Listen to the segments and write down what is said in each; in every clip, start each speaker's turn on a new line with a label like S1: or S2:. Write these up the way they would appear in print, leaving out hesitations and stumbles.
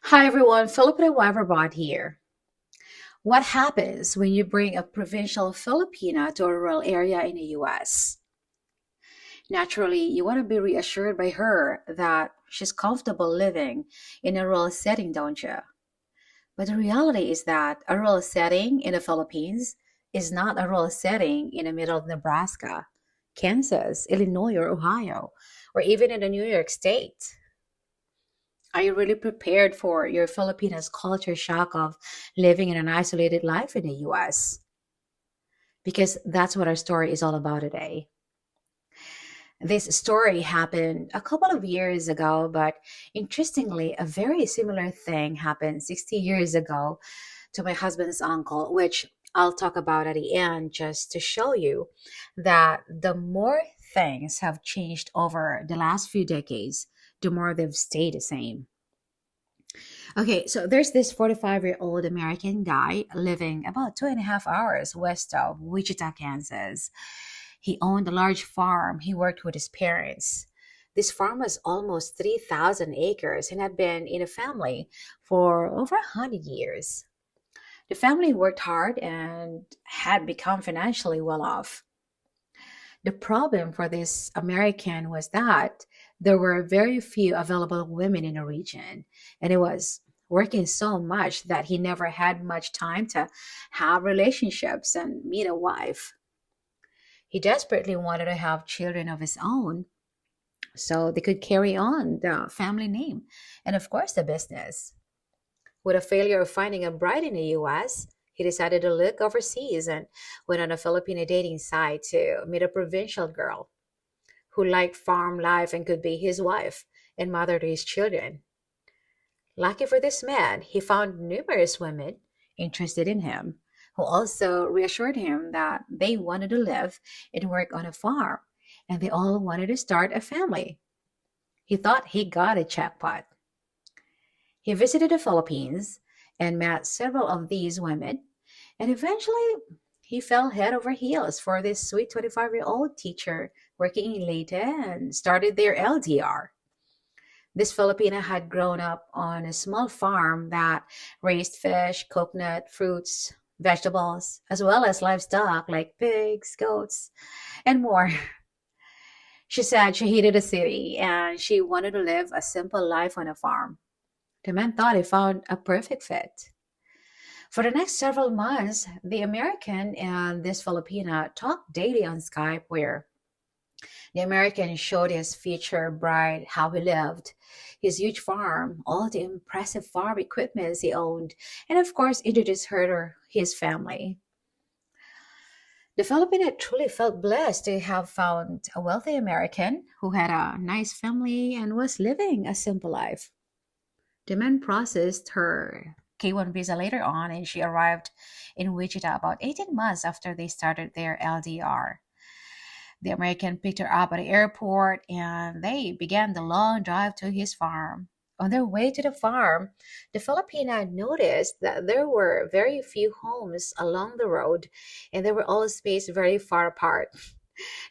S1: Hi everyone, Filipina Waverbot here. What happens when you bring a provincial Filipina to a rural area in the US? Naturally, you want to be reassured by her that she's comfortable living in a rural setting, don't you? But the reality is that a rural setting in the Philippines is not a rural setting in the middle of Nebraska, Kansas, Illinois, or Ohio, or even in the New York State. Are you really prepared for your Filipinos culture shock of living in an isolated life in the US? Because that's what our story is all about today. This story happened a couple of years ago, but interestingly, a very similar thing happened 60 years ago to my husband's uncle, which I'll talk about at the end just to show you that the more things have changed over the last few decades, the more they've stayed the same. Okay, so there's this 45-year-old American guy living about 2.5 hours west of Wichita, Kansas. He owned a large farm. He worked with his parents. This farm was almost 3,000 acres and had been in a family for over 100 years. The family worked hard and had become financially well off. The problem for this American was that there were very few available women in the region, and he was working so much that he never had much time to have relationships and meet a wife. He desperately wanted to have children of his own so they could carry on the family name and, of course, the business. With a failure of finding a bride in the US, he decided to look overseas and went on a Filipino dating site to meet a provincial girl who liked farm life and could be his wife and mother to his children. Lucky for this man, he found numerous women interested in him who also reassured him that they wanted to live and work on a farm and they all wanted to start a family. He thought he got a jackpot. He visited the Philippines and met several of these women, and eventually he fell head over heels for this sweet 25-year-old teacher working in Leyte and started their LDR. This Filipina had grown up on a small farm that raised fish, coconut, fruits, vegetables, as well as livestock like pigs, goats, and more. She said she hated the city and she wanted to live a simple life on a farm. The man thought he found a perfect fit. For the next several months, the American and this Filipina talked daily on Skype, where the American showed his future bride how he lived, his huge farm, all the impressive farm equipments he owned, and of course introduced her to his family. The Filipino truly felt blessed to have found a wealthy American who had a nice family and was living a simple life. The man processed her K1 visa later on, and she arrived in Wichita about 18 months after they started their LDR. The American picked her up at the airport and they began the long drive to his farm. On their way to the farm, the Filipina noticed that there were very few homes along the road and they were all spaced very far apart.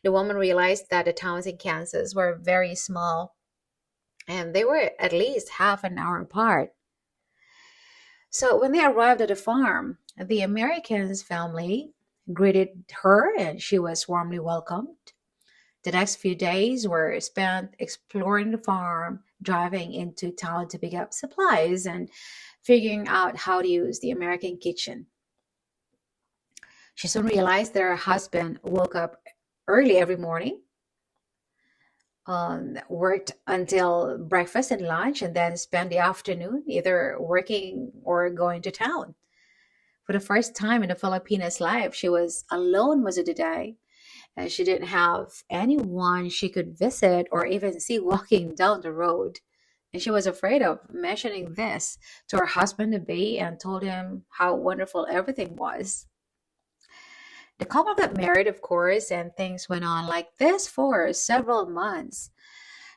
S1: The woman realized that the towns in Kansas were very small and they were at least half an hour apart. So when they arrived at the farm, the American's family greeted her and she was warmly welcomed. The next few days were spent exploring the farm, driving into town to pick up supplies, and figuring out how to use the American kitchen. She soon realized that her husband woke up early every morning, worked until breakfast and lunch, and then spent the afternoon either working or going to town. For the first time in the Filipina's life, she was alone most of the day. And she didn't have anyone she could visit or even see walking down the road. And she was afraid of mentioning this to her husband to be and told him how wonderful everything was. The couple got married, of course, and things went on like this for several months.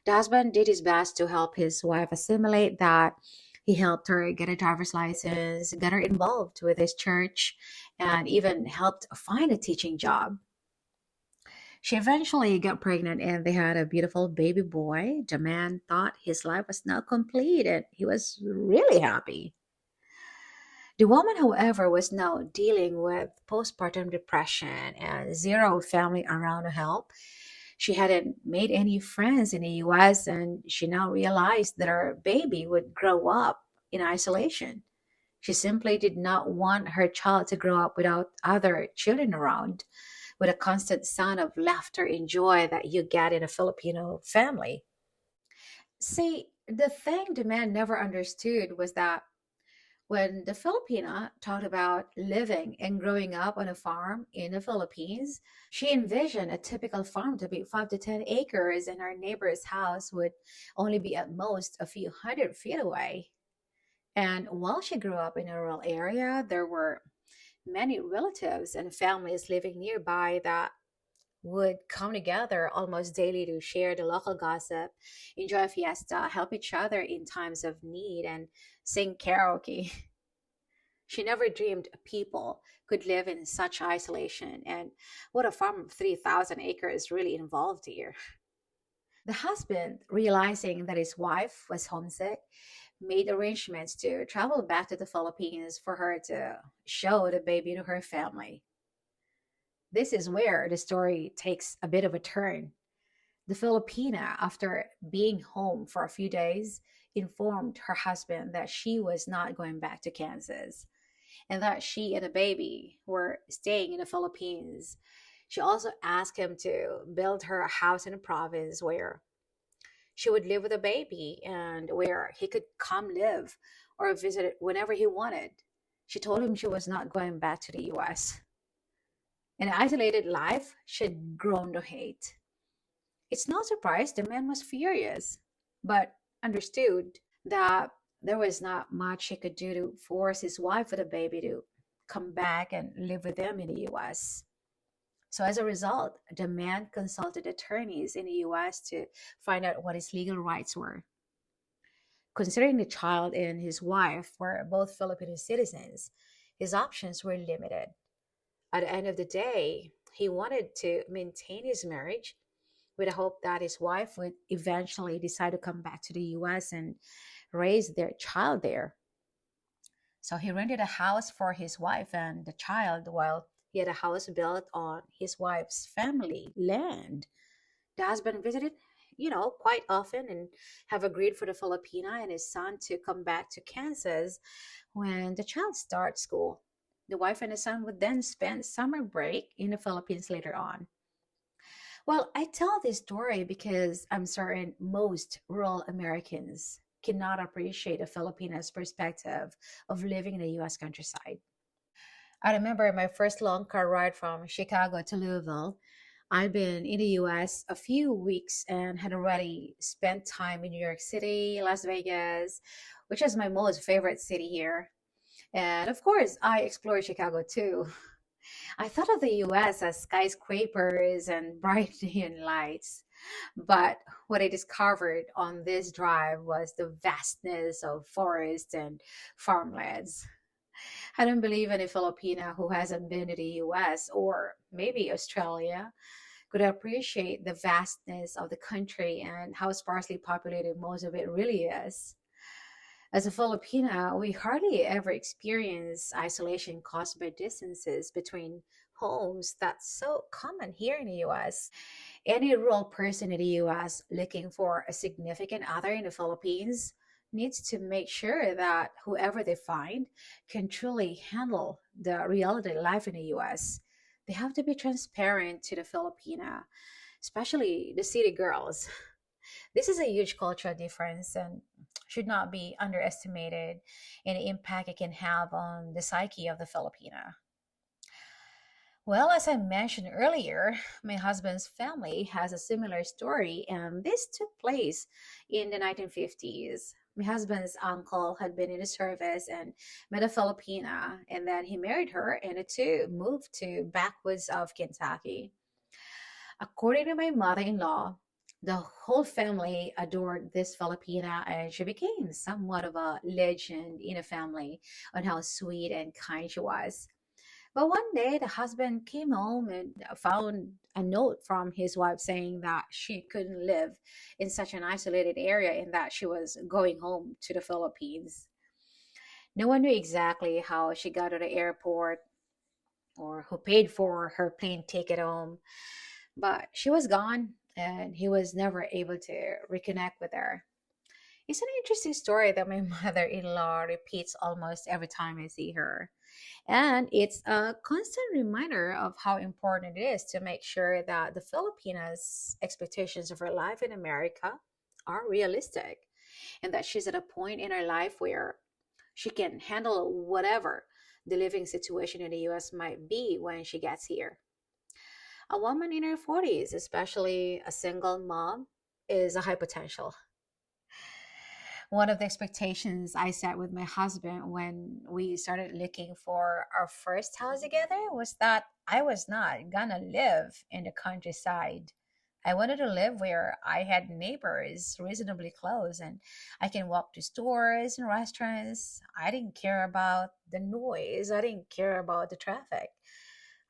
S1: The husband did his best to help his wife assimilate that. He helped her get a driver's license, got her involved with his church, and even helped find a teaching job. She eventually got pregnant and they had a beautiful baby boy. The man thought his life was now complete and he was really happy. The woman, however, was now dealing with postpartum depression and zero family around to help. She hadn't made any friends in the US, and she now realized that her baby would grow up in isolation. She simply did not want her child to grow up without other children around, with a constant sound of laughter and joy that you get in a Filipino family. See, the thing the man never understood was that when the Filipina talked about living and growing up on a farm in the Philippines, she envisioned a typical farm to be 5 to 10 acres, and our neighbor's house would only be at most a few hundred feet away. And while she grew up in a rural area, there were many relatives and families living nearby that would come together almost daily to share the local gossip, enjoy a fiesta, help each other in times of need, and sing karaoke. She never dreamed people could live in such isolation, and what a farm of 3,000 acres really involved here. The husband, realizing that his wife was homesick, made arrangements to travel back to the Philippines for her to show the baby to her family. This is where the story takes a bit of a turn. The Filipina, after being home for a few days, informed her husband that she was not going back to Kansas and that she and the baby were staying in the Philippines. She also asked him to build her a house in the province where she would live with the baby and where he could come live or visit it whenever he wanted. She told him she was not going back to the US. An isolated life she'd grown to hate. It's no surprise the man was furious, but understood that there was not much he could do to force his wife with a baby to come back and live with them in the US. So, as a result, the man consulted attorneys in the US to find out what his legal rights were. Considering the child and his wife were both Filipino citizens, his options were limited. At the end of the day, he wanted to maintain his marriage with the hope that his wife would eventually decide to come back to the US and raise their child there. So he rented a house for his wife and the child while he had a house built on his wife's family land. The husband visited, quite often and have agreed for the Filipina and his son to come back to Kansas when the child starts school. The wife and the son would then spend summer break in the Philippines later on. Well, I tell this story because I'm certain most rural Americans cannot appreciate a Filipina's perspective of living in the US countryside. I remember my first long car ride from Chicago to Louisville. I'd been in the US a few weeks and had already spent time in New York City, Las Vegas, which is my most favorite city here. And of course, I explored Chicago too. I thought of the US as skyscrapers and bright neon lights. But what I discovered on this drive was the vastness of forests and farmlands. I don't believe any Filipina who hasn't been to the US or maybe Australia could appreciate the vastness of the country and how sparsely populated most of it really is. As a Filipina, we hardly ever experience isolation caused by distances between homes that's so common here in the US. Any rural person in the US looking for a significant other in the Philippines needs to make sure that whoever they find can truly handle the reality of life in the US. They have to be transparent to the Filipina, especially the city girls. This is a huge cultural difference and should not be underestimated in the impact it can have on the psyche of the Filipina. Well, as I mentioned earlier, my husband's family has a similar story, and this took place in the 1950s. My husband's uncle had been in the service and met a Filipina, and then he married her, and the two moved to Backwoods of Kentucky. According to my mother-in-law, the whole family adored this Filipina, and she became somewhat of a legend in the family on how sweet and kind she was. But one day, the husband came home and found a note from his wife saying that she couldn't live in such an isolated area and that she was going home to the Philippines. No one knew exactly how she got to the airport or who paid for her plane ticket home, but she was gone and he was never able to reconnect with her. It's an interesting story that my mother in law repeats almost every time I see her. And it's a constant reminder of how important it is to make sure that the Filipinas' expectations of her life in America are realistic and that she's at a point in her life where she can handle whatever the living situation in the US might be when she gets here. A woman in her 40s, especially a single mom, is a high potential. One of the expectations I set with my husband when we started looking for our first house together was that I was not gonna live in the countryside. I wanted to live where I had neighbors reasonably close and I can walk to stores and restaurants. I didn't care about the noise, I didn't care about the traffic.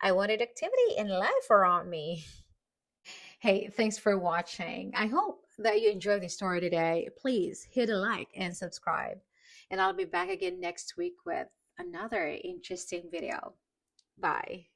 S1: I wanted activity and life around me. Hey, thanks for watching. I hope that you enjoyed the story today. Please hit a like and subscribe. And I'll be back again next week with another interesting video. Bye.